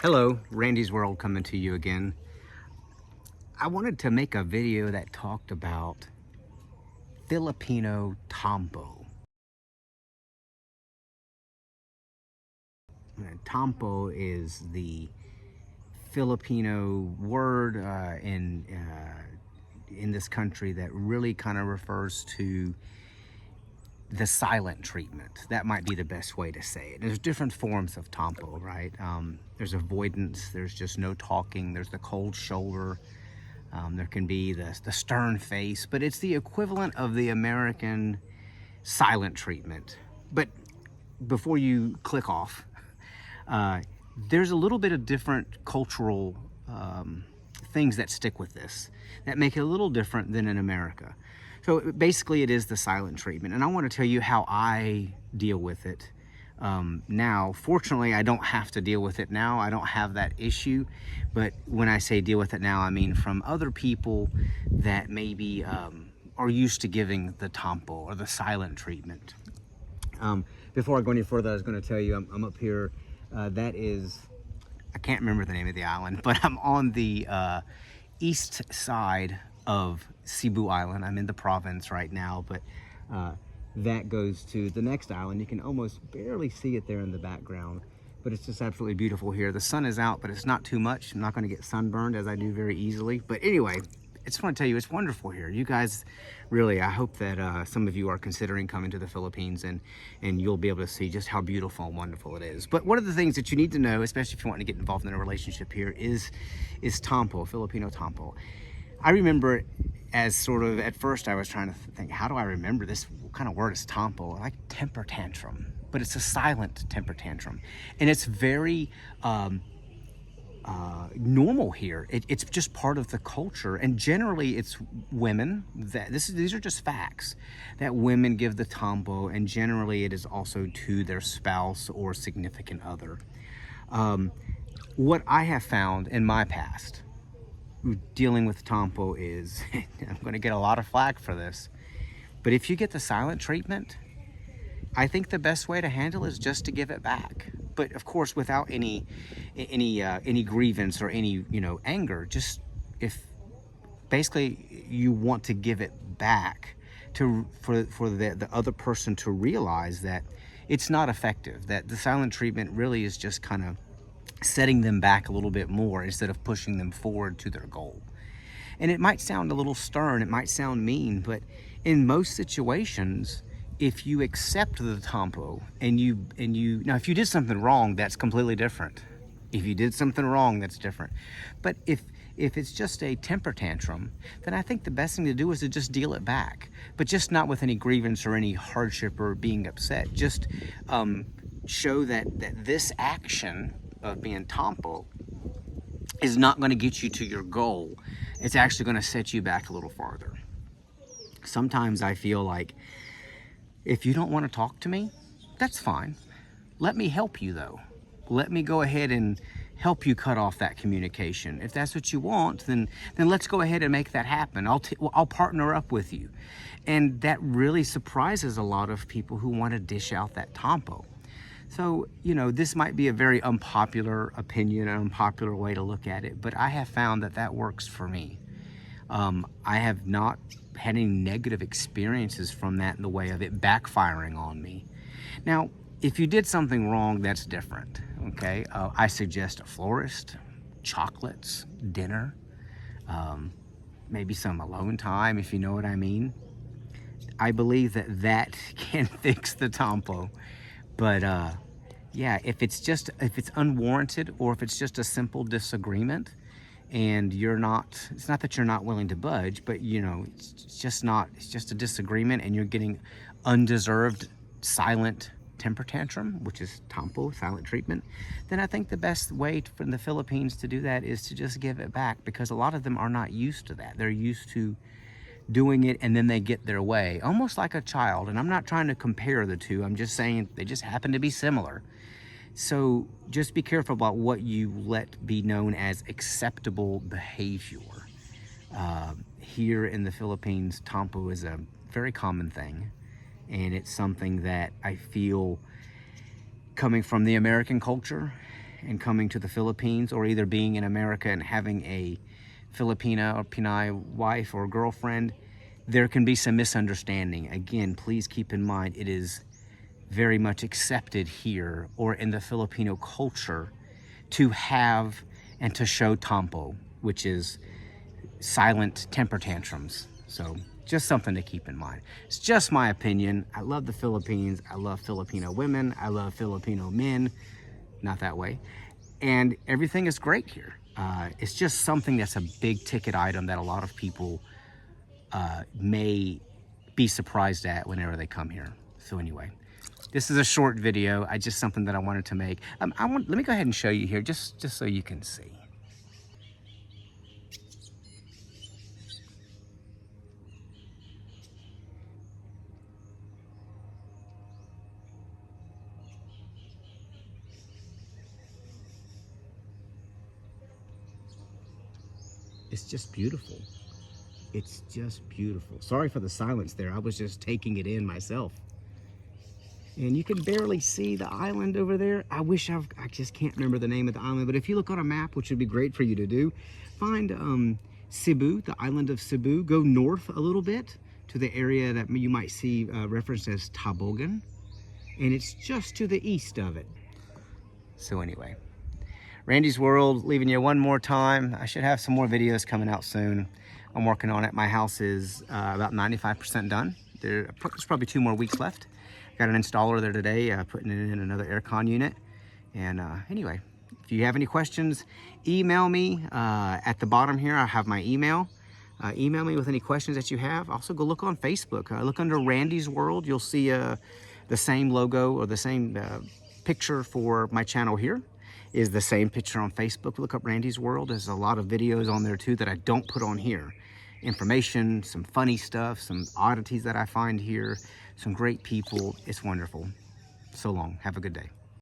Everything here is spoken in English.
Hello, Randy's World coming to you again. I wanted to make a video that talked about Filipino TAMPO. TAMPO is the Filipino word in this country that really kind of refers to the silent treatment. That might be the best way to say it. There's different forms of TAMPO, right? There's avoidance, there's just no talking, there's the cold shoulder, there can be the stern face, but it's the equivalent of the American silent treatment. But before you click off, there's a little bit of different cultural things that stick with this that make it a little different than in America. So basically it is the silent treatment, and I want to tell you how I deal with it now. Fortunately, I don't have to deal with it now. I don't have that issue, but when I say deal with it now, I mean from other people that maybe are used to giving the tompo or the silent treatment. Before I go any further, I was going to tell you I'm up here. That is, I can't remember the name of the island, but I'm on the east side of Cebu Island. I'm in the province right now, but that goes to the next island. You can almost barely see it there in the background, but it's just absolutely beautiful here. The sun is out, but it's not too much. I'm not going to get sunburned as I do very easily. But anyway, I just want to tell you, it's wonderful here. You guys, really, I hope that some of you are considering coming to the Philippines, and you'll be able to see just how beautiful and wonderful it is. But one of the things that you need to know, especially if you want to get involved in a relationship here, is tompo, Filipino tompo. I remember as sort of, at first I was trying to think, how do I remember this? What kind of word is tompo? Like temper tantrum, but it's a silent temper tantrum. And it's very normal here. It's just part of the culture. And generally it's women, these are just facts, that women give the tompo, and generally it is also to their spouse or significant other. What I have found in my past, dealing with tompo is, I'm going to get a lot of flack for this, but if you get the silent treatment, I think the best way to handle is just to give it back. But of course, without any grievance or any anger. Just if basically you want to give it back for the other person to realize that it's not effective. That the silent treatment really is just kind of setting them back a little bit more instead of pushing them forward to their goal. And it might sound a little stern, it might sound mean, but in most situations, if you accept the tompo and you now, if you did something wrong, that's completely different. If you did something wrong, that's different. But if it's just a temper tantrum, then I think the best thing to do is to just deal it back, but just not with any grievance or any hardship or being upset. Just show that this action of being tompo is not going to get you to your goal. It's actually going to set you back a little farther. Sometimes I feel like, if you don't want to talk to me, that's fine. Let me help you though. Let me go ahead and help you cut off that communication. If that's what you want, then let's go ahead and make that happen. I'll partner up with you. And that really surprises a lot of people who want to dish out that tompo. So, this might be a very unpopular opinion, an unpopular way to look at it, but I have found that works for me. I have not had any negative experiences from that in the way of it backfiring on me. Now, if you did something wrong, that's different, okay? I suggest a florist, chocolates, dinner, maybe some alone time, if you know what I mean. I believe that can fix the tompo. But yeah, if it's unwarranted, or if it's just a simple disagreement, and it's not that you're not willing to budge, but it's just a disagreement, and you're getting undeserved silent temper tantrum, which is tompo, silent treatment, then I think the best way for the Philippines to do that is to just give it back, because a lot of them are not used to that. They're used to doing it, and then they get their way, almost like a child. And I'm not trying to compare the two, I'm just saying they just happen to be similar. So just be careful about what you let be known as acceptable behavior. Here in the Philippines, tompo is a very common thing, and it's something that I feel, coming from the American culture, and coming to the Philippines, or either being in America and having a Filipina or Pinay wife or girlfriend, there can be some misunderstanding. Again, please keep in mind it is very much accepted here or in the Filipino culture to have and to show tampo, which is silent temper tantrums. So just something to keep in mind. It's just my opinion. I love the Philippines. I love Filipino women. I love Filipino men. Not that way. And everything is great here. It's just something that's a big ticket item that a lot of people may be surprised at whenever they come here. So anyway, this is a short video. Just something that I wanted to make. Let me go ahead and show you here just so you can see. It's just beautiful. It's just beautiful. Sorry for the silence there. I was just taking it in myself. And you can barely see the island over there. I just can't remember the name of the island, but if you look on a map, which would be great for you to do, find Cebu, the island of Cebu. Go north a little bit to the area that you might see referenced as Tabogan, and it's just to the east of it. So anyway, Randy's World, leaving you one more time. I should have some more videos coming out soon. I'm working on it. My house is about 95% done. There's probably 2 more weeks left. Got an installer there today, putting in another aircon unit. And anyway, if you have any questions, email me at the bottom here. I have my email. Email me with any questions that you have. Also, go look on Facebook. Look under Randy's World. You'll see the same logo or the same picture for my channel here is the same picture on Facebook. Look up Randy's World. There's a lot of videos on there too that I don't put on here. Information, some funny stuff, some oddities that I find here, some great people. It's wonderful. So long. Have a good day.